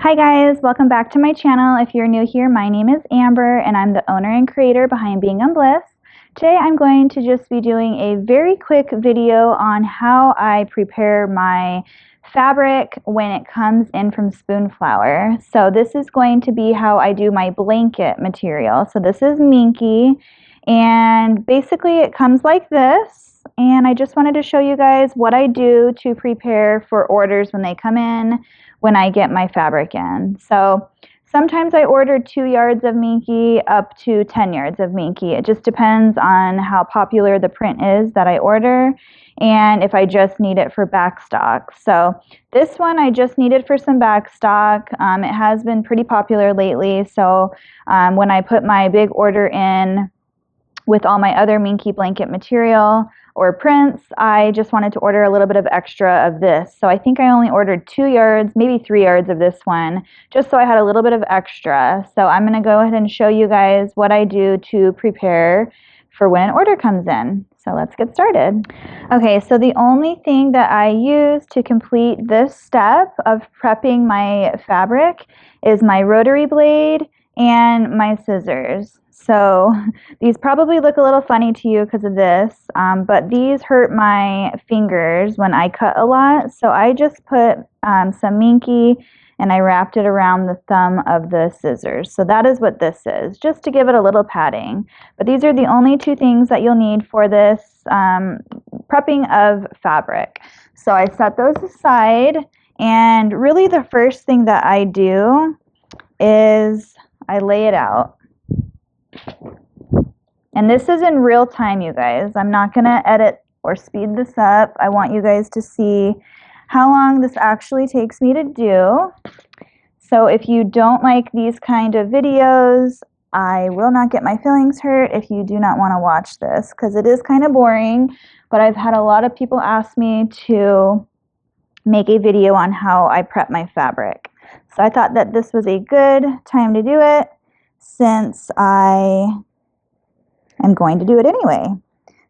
Hi guys, welcome back to my channel. If you're new here, my name is Amber and I'm the owner and creator behind Being in Bliss. Today I'm going to just be doing a very quick video on how I prepare my fabric when it comes in from Spoonflower. So this is going to be how I do my blanket material. So this is Minky and basically it comes like this, and I just wanted to show you guys what I do to prepare for orders when they come in, when I get my fabric in. So sometimes I order 2 yards of Minky up to 10 yards of Minky. It just depends on how popular the print is that I order and if I just need it for backstock. So this one I just need it for some backstock. It has been pretty popular lately. So when I put my big order in with all my other Minky blanket material or prints, I just wanted to order a little bit of extra of this. So I think I only ordered 2 yards, maybe 3 yards of this one, just so I had a little bit of extra. So I'm going to go ahead and show you guys what I do to prepare for when an order comes in. So let's get started. Okay, so the only thing that I use to complete this step of prepping my fabric is my rotary blade and my scissors. So these probably look a little funny to you because of this, but these hurt my fingers when I cut a lot. So I just put some Minky and I wrapped it around the thumb of the scissors. So that is what this is, just to give it a little padding. But these are the only 2 things that you'll need for this prepping of fabric. So I set those aside, and really the first thing that I do is I lay it out. And this is in real time, you guys. I'm not going to edit or speed this up. I want you guys to see how long this actually takes me to do. So if you don't like these kind of videos, I will not get my feelings hurt if you do not want to watch this, because it is kind of boring. But I've had a lot of people ask me to make a video on how I prep my fabric. So I thought that this was a good time to do it, since I am going to do it anyway.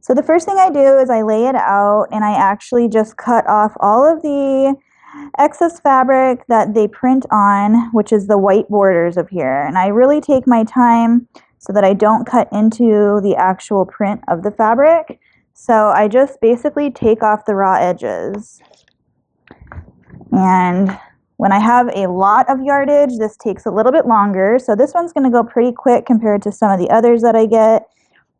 So the first thing I do is I lay it out, and I actually just cut off all of the excess fabric that they print on, which is the white borders of here. And I really take my time so that I don't cut into the actual print of the fabric. So I just basically take off the raw edges. And when I have a lot of yardage, this takes a little bit longer. So this one's going to go pretty quick compared to some of the others that I get,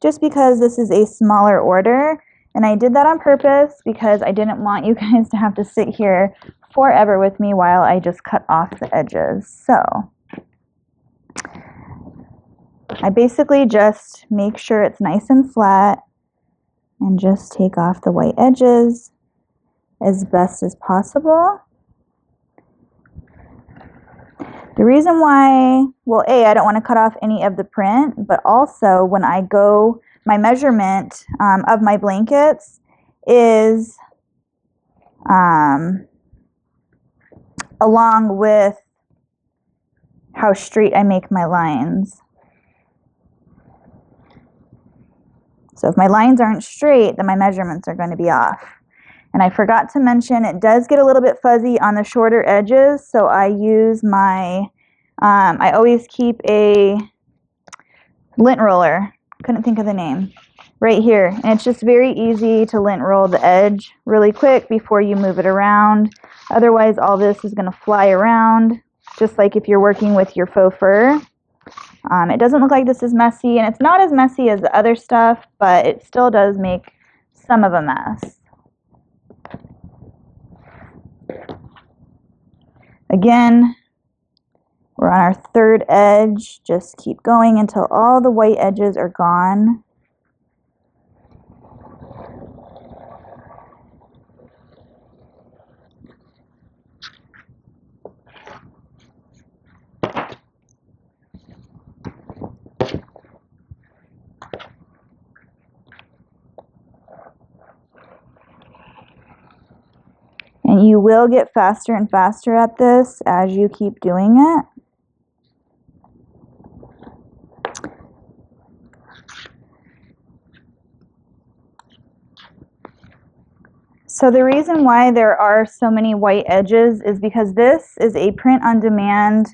just because this is a smaller order. And I did that on purpose because I didn't want you guys to have to sit here forever with me while I just cut off the edges. So I basically just make sure it's nice and flat and just take off the white edges as best as possible. The reason why, well, I don't want to cut off any of the print, but also when I go, my measurement of my blankets is along with how straight I make my lines. So if my lines aren't straight, then my measurements are going to be off. And I forgot to mention, it does get a little bit fuzzy on the shorter edges, so I use my, I always keep a lint roller, couldn't think of the name, right here. And it's just very easy to lint roll the edge really quick before you move it around. Otherwise, all this is going to fly around, just like if you're working with your faux fur. It doesn't look like this is messy, and it's not as messy as the other stuff, but it still does make some of a mess. Again, we're on our 3rd edge. Just keep going until all the white edges are gone. And you will get faster and faster at this as you keep doing it. So the reason why there are so many white edges is because this is a print-on-demand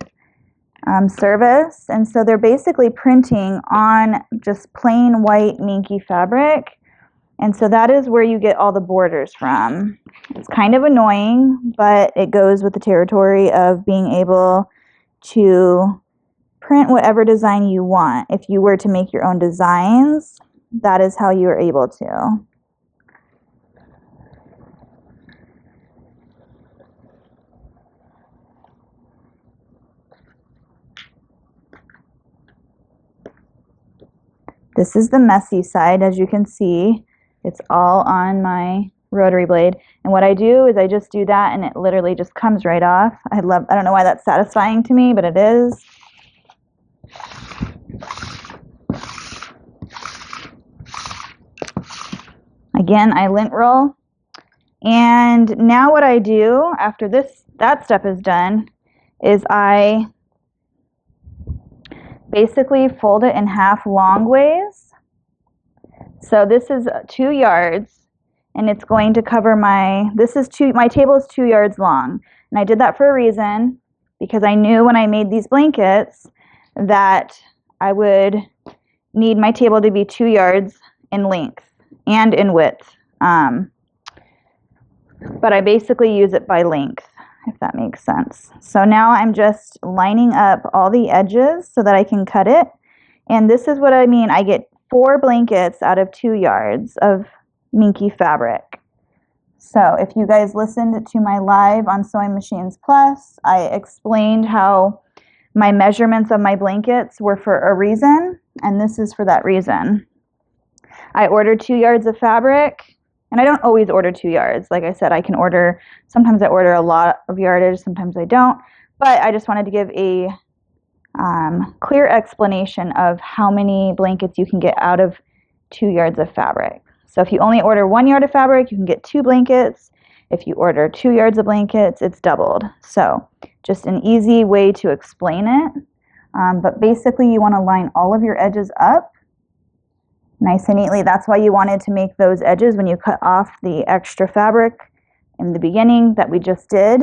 service, and so they're basically printing on just plain white minky fabric, and so that is where you get all the borders from. It's kind of annoying, but it goes with the territory of being able to print whatever design you want. If you were to make your own designs, that is how you are able to. This is the messy side. As you can see, it's all on my rotary blade. And what I do is I just do that and it literally just comes right off. I don't know why that's satisfying to me, but it is. Again, I lint roll. And now what I do after that step is done is I basically fold it in half long ways. So this is 2 yards, and it's going to cover my table is 2 yards long. And I did that for a reason, because I knew when I made these blankets that I would need my table to be 2 yards in length and in width. But I basically use it by length, if that makes sense. So now I'm just lining up all the edges so that I can cut it. And this is what I mean. I get 4 blankets out of 2 yards of minky fabric. So if you guys listened to my live on Sewing Machines Plus, I explained how my measurements of my blankets were for a reason, and this is for that reason. I ordered 2 yards of fabric. And I don't always order 2 yards. Like I said, sometimes I order a lot of yardage, sometimes I don't. But I just wanted to give a clear explanation of how many blankets you can get out of 2 yards of fabric. So if you only order 1 yard of fabric, you can get 2 blankets. If you order 2 yards of blankets, it's doubled. So just an easy way to explain it. But basically you want to line all of your edges up nice and neatly. That's why you wanted to make those edges when you cut off the extra fabric in the beginning that we just did.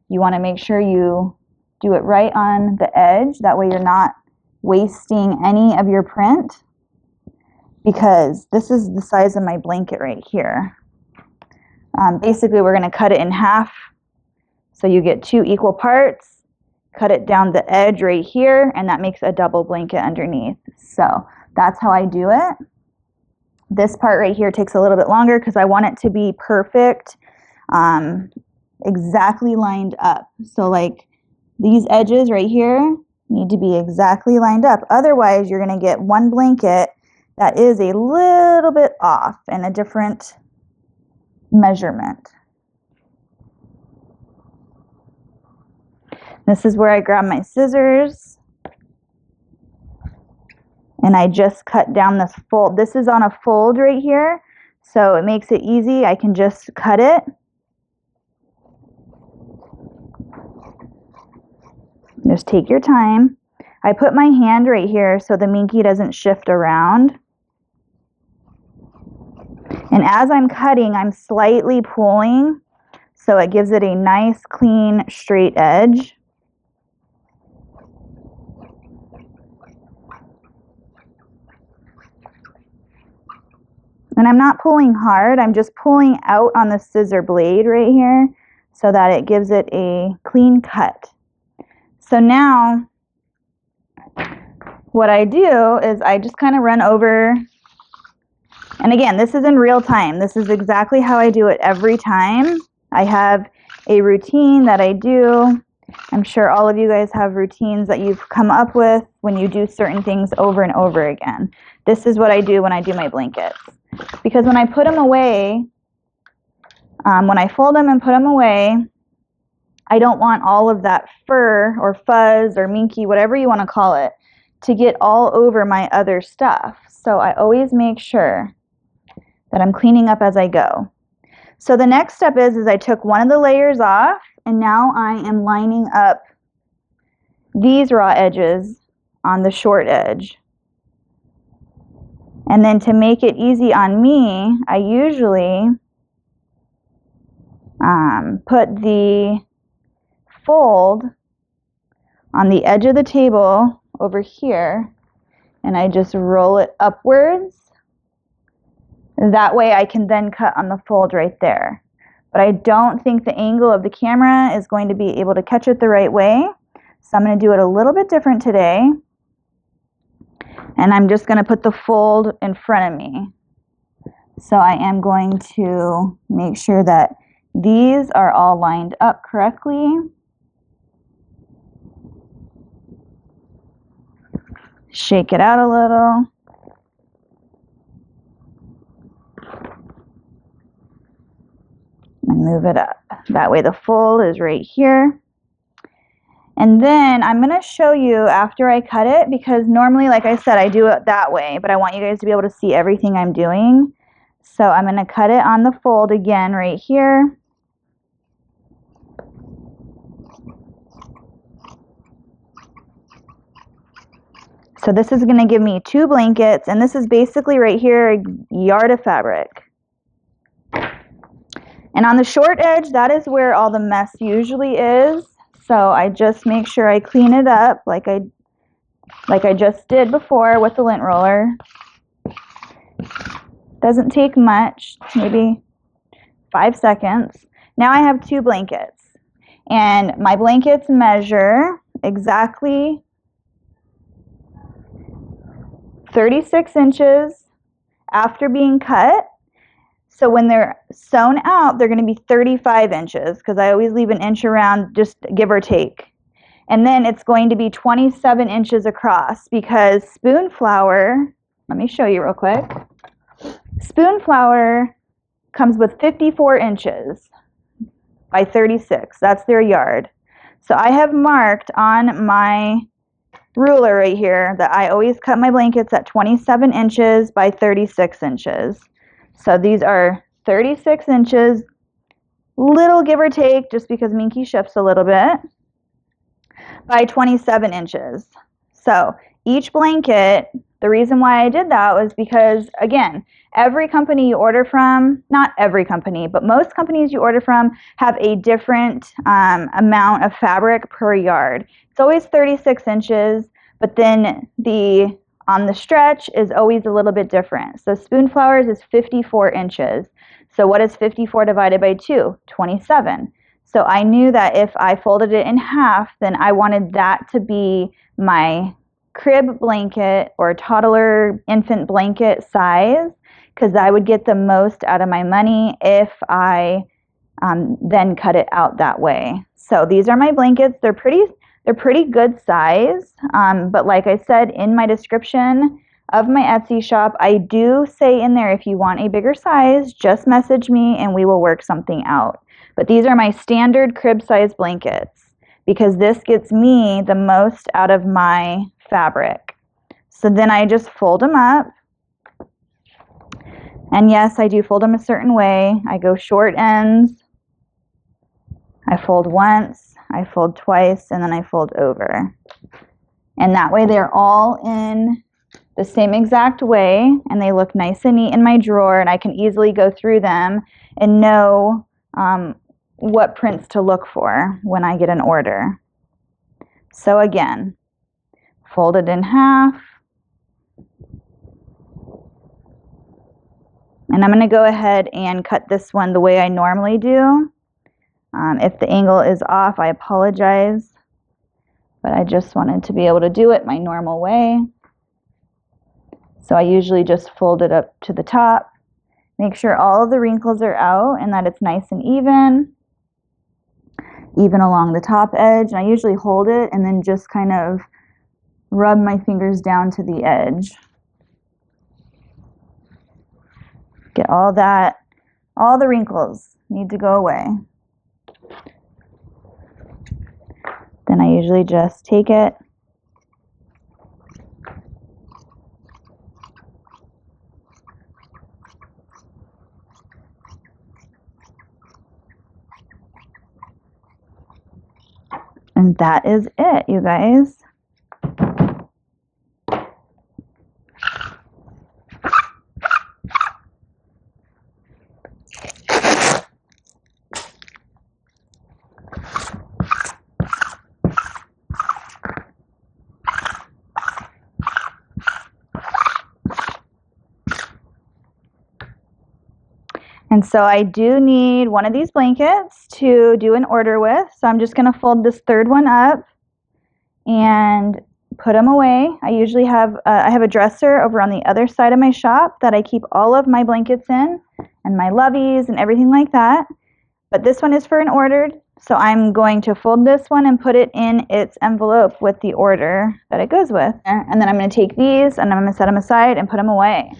You want to make sure you do it right on the edge. That way you're not wasting any of your print, because this is the size of my blanket right here. Basically we're going to cut it in half so you get 2 equal parts. Cut it down the edge right here, and that makes a double blanket underneath. So that's how I do it. This part right here takes a little bit longer because I want it to be perfect, exactly lined up. So like these edges right here need to be exactly lined up. Otherwise, you're going to get one blanket that is a little bit off and a different measurement. This is where I grab my scissors. And I just cut down this fold. This is on a fold right here, so it makes it easy. I can just cut it. Just take your time. I put my hand right here so the minky doesn't shift around. And as I'm cutting, I'm slightly pulling, so it gives it a nice, clean, straight edge. And I'm not pulling hard, I'm just pulling out on the scissor blade right here so that it gives it a clean cut. So now what I do is I just kind of run over, and again, this is in real time. This is exactly how I do it every time. I have a routine that I do. I'm sure all of you guys have routines that you've come up with when you do certain things over and over again. This is what I do when I do my blankets. Because when I put them away, when I fold them and put them away, I don't want all of that fur or fuzz or minky, whatever you want to call it, to get all over my other stuff. So I always make sure that I'm cleaning up as I go. So the next step is I took one of the layers off, and now I am lining up these raw edges on the short edge. And then to make it easy on me, I usually put the fold on the edge of the table over here, and I just roll it upwards. That way I can then cut on the fold right there. But I don't think the angle of the camera is going to be able to catch it the right way. So I'm going to do it a little bit different today. And I'm just going to put the fold in front of me. So I am going to make sure that these are all lined up correctly. Shake it out a little. And move it up. That way the fold is right here. And then I'm going to show you after I cut it, because normally, like I said, I do it that way, but I want you guys to be able to see everything I'm doing. So I'm going to cut it on the fold again right here. So this is going to give me 2 blankets, and this is basically right here a yard of fabric. And on the short edge, that is where all the mess usually is. So I just make sure I clean it up like I just did before with the lint roller. Doesn't take much, maybe 5 seconds. Now I have 2 blankets. And my blankets measure exactly 36 inches after being cut. So when they're sewn out, they're going to be 35 inches because I always leave an inch around, just give or take. And then it's going to be 27 inches across because spoon flour, let me show you real quick. Spoon flour comes with 54 inches by 36. That's their yard. So I have marked on my ruler right here that I always cut my blankets at 27 inches by 36 inches. So these are 36 inches, little give or take, just because Minky shifts a little bit, by 27 inches. So each blanket, the reason why I did that was because, again, every company you order from, not every company, but most companies you order from have a different amount of fabric per yard. It's always 36 inches, but then on the stretch is always a little bit different. So spoon flowers is 54 inches. So what is 54 divided by 2? 27. So I knew that if I folded it in half, then I wanted that to be my crib blanket or toddler infant blanket size, because I would get the most out of my money if I then cut it out that way. So these are my blankets. They're pretty good size, but like I said in my description of my Etsy shop, I do say in there, if you want a bigger size, just message me and we will work something out. But these are my standard crib size blankets because this gets me the most out of my fabric. So then I just fold them up. And yes, I do fold them a certain way. I go short ends. I fold once, I fold twice, and then I fold over. And that way they're all in the same exact way, and they look nice and neat in my drawer, and I can easily go through them and know what prints to look for when I get an order. So again, fold it in half. And I'm going to go ahead and cut this one the way I normally do. If the angle is off, I apologize, but I just wanted to be able to do it my normal way. So I usually just fold it up to the top, make sure all of the wrinkles are out and that it's nice and even along the top edge. And I usually hold it and then just kind of rub my fingers down to the edge. Get all the wrinkles need to go away. Then I usually just take it and that is it, you guys. And so I do need one of these blankets to do an order with. So I'm just going to fold this third one up and put them away. I usually have I have a dresser over on the other side of my shop that I keep all of my blankets in and my loveys and everything like that. But this one is for an ordered, so I'm going to fold this one and put it in its envelope with the order that it goes with. And then I'm going to take these and I'm going to set them aside and put them away.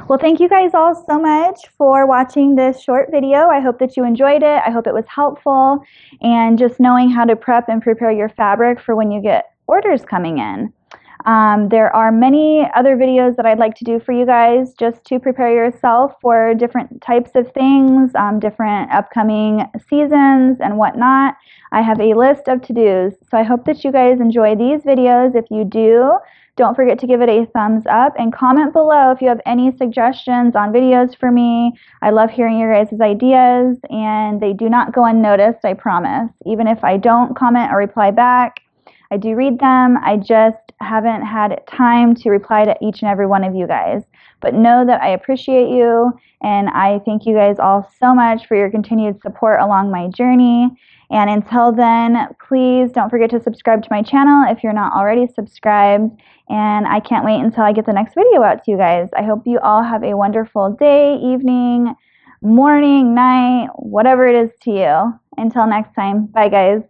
Well, thank you guys all so much for watching this short video. I hope that you enjoyed it. I hope it was helpful, and just knowing how to prep and prepare your fabric for when you get orders coming in. There are many other videos that I'd like to do for you guys just to prepare yourself for different types of things, different upcoming seasons and whatnot. I have a list of to-dos, so I hope that you guys enjoy these videos. If you do, don't forget to give it a thumbs up and comment below if you have any suggestions on videos for me. I love hearing your guys' ideas, and they do not go unnoticed, I promise. Even if I don't comment or reply back, I do read them. I just haven't had time to reply to each and every one of you guys. But know that I appreciate you, and I thank you guys all so much for your continued support along my journey. And until then, please don't forget to subscribe to my channel if you're not already subscribed. And I can't wait until I get the next video out to you guys. I hope you all have a wonderful day, evening, morning, night, whatever it is to you. Until next time, bye guys.